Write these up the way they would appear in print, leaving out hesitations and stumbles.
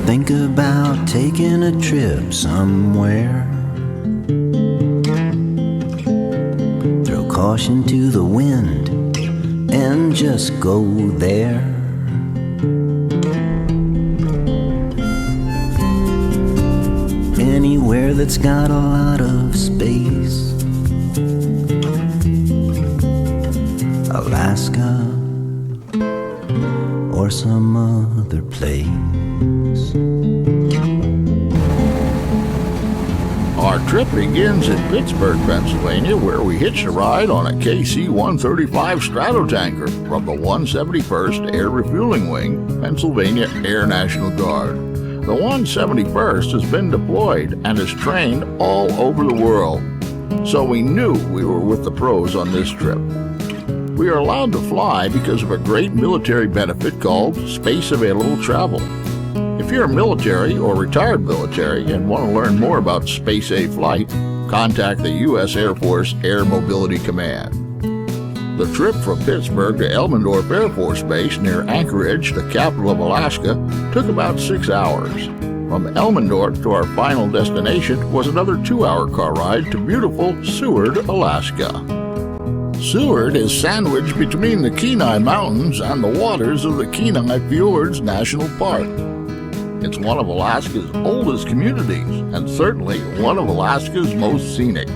think about taking a trip somewhere, throw caution to the wind and just go there. Anywhere that's got a lot of space, Alaska or some other place. Our trip begins in Pittsburgh, Pennsylvania, where we hitched a ride on a KC-135 Stratotanker from the 171st Air Refueling Wing, Pennsylvania Air National Guard. The 171st has been deployed and is trained all over the world, so we knew we were with the pros on this trip. We are allowed to fly because of a great military benefit called Space Available Travel. If you're military or retired military and want to learn more about Space A flight, contact the U.S. Air Force Air Mobility Command. The trip from Pittsburgh to Elmendorf Air Force Base near Anchorage, the capital of Alaska, took about 6 hours. From Elmendorf to our final destination was another 2-hour car ride to beautiful Seward, Alaska. Seward is sandwiched between the Kenai Mountains and the waters of the Kenai Fjords National Park. It's one of Alaska's oldest communities and certainly one of Alaska's most scenic.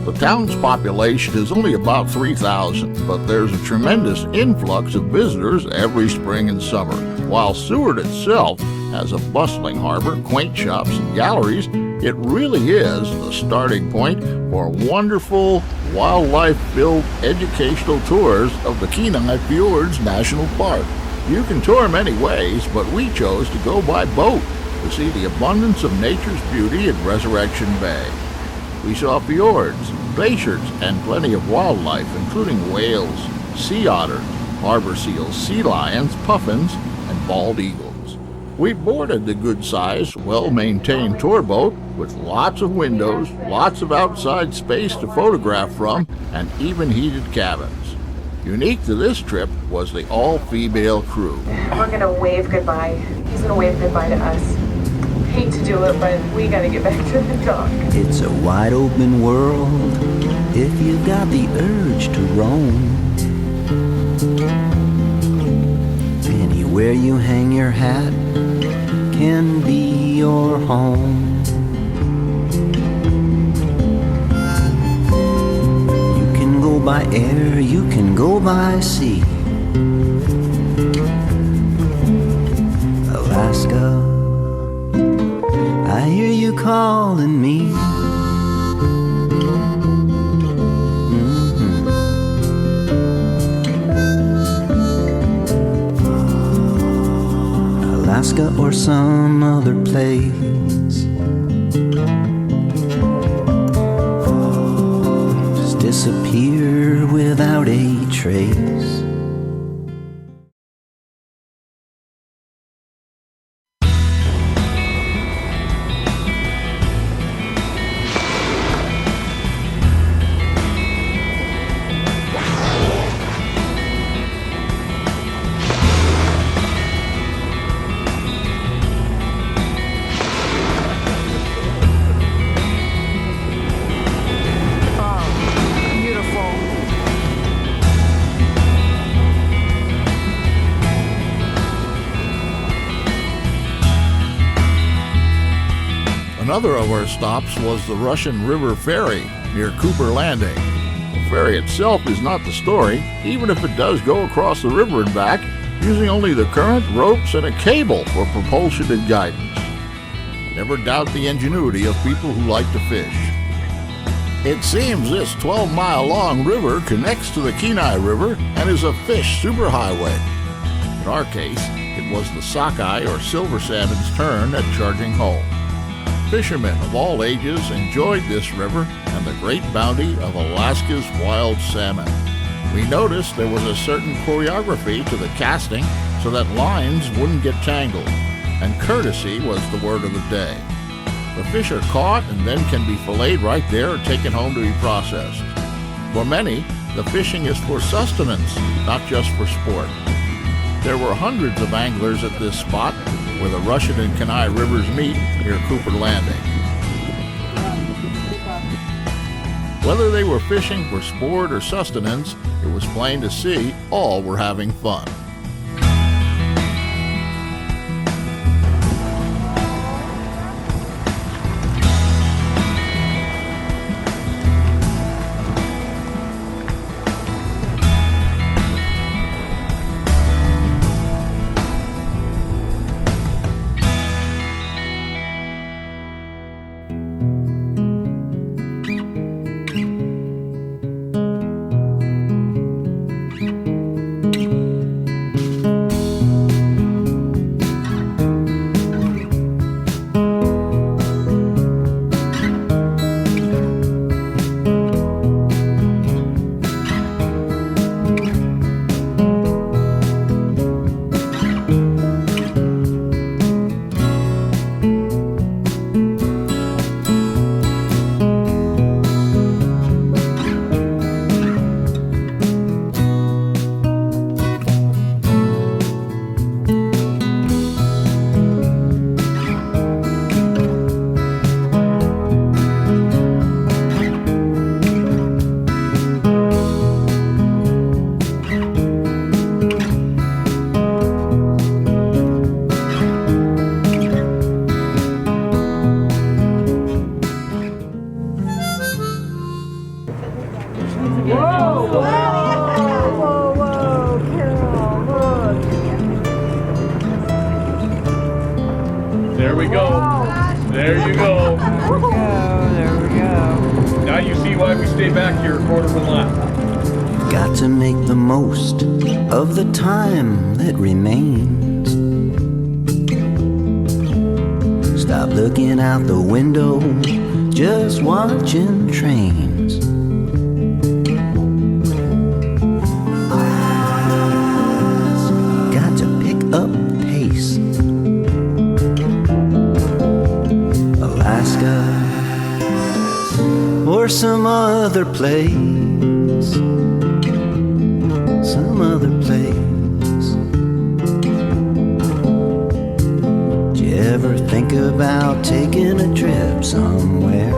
The town's population is only about 3,000, but there's a tremendous influx of visitors every spring and summer. While Seward itself has a bustling harbor, quaint shops, and galleries, it really is the starting point for wonderful, wildlife-filled educational tours of the Kenai Fjords National Park. You can tour many ways, but we chose to go by boat to see the abundance of nature's beauty in Resurrection Bay. We saw fjords, glaciers, and plenty of wildlife, including whales, sea otters, harbor seals, sea lions, puffins, and bald eagles. We boarded the good-sized, well-maintained tour boat with lots of windows, lots of outside space to photograph from, and even heated cabins. Unique to this trip was the all-female crew. We're going to wave goodbye. He's going to wave goodbye to us. Hate to do it, but we got to get back to the dock. It's a wide open world if you've got the urge to roam. Anywhere you hang your hat can be your home. You can go by air, you can go by sea. Alaska, I hear you calling me. Alaska or some other place. Just disappear without a trace. Another of our stops was the Russian River Ferry near Cooper Landing. The ferry itself is not the story, even if it does go across the river and back, using only the current, ropes, and a cable for propulsion and guidance. Never doubt the ingenuity of people who like to fish. It seems this 12-mile-long river connects to the Kenai River and is a fish superhighway. In our case, it was the sockeye or silver salmon's turn at charging home. Fishermen of all ages enjoyed this river and the great bounty of Alaska's wild salmon. We noticed there was a certain choreography to the casting so that lines wouldn't get tangled, and courtesy was the word of the day. The fish are caught and then can be filleted right there or taken home to be processed. For many, the fishing is for sustenance, not just for sport. There were hundreds of anglers at this spot, where the Russian and Kenai rivers meet near Cooper Landing. Whether they were fishing for sport or sustenance, it was plain to see all were having fun. There we go. There you go. There we go. Now you see why we stay back here a quarter of a lap. Got to make the most of the time that remains. Stop looking out the window, just watching trains. Got to pick up pace. Alaska or some other place. Some other place. Did you ever think about taking a trip somewhere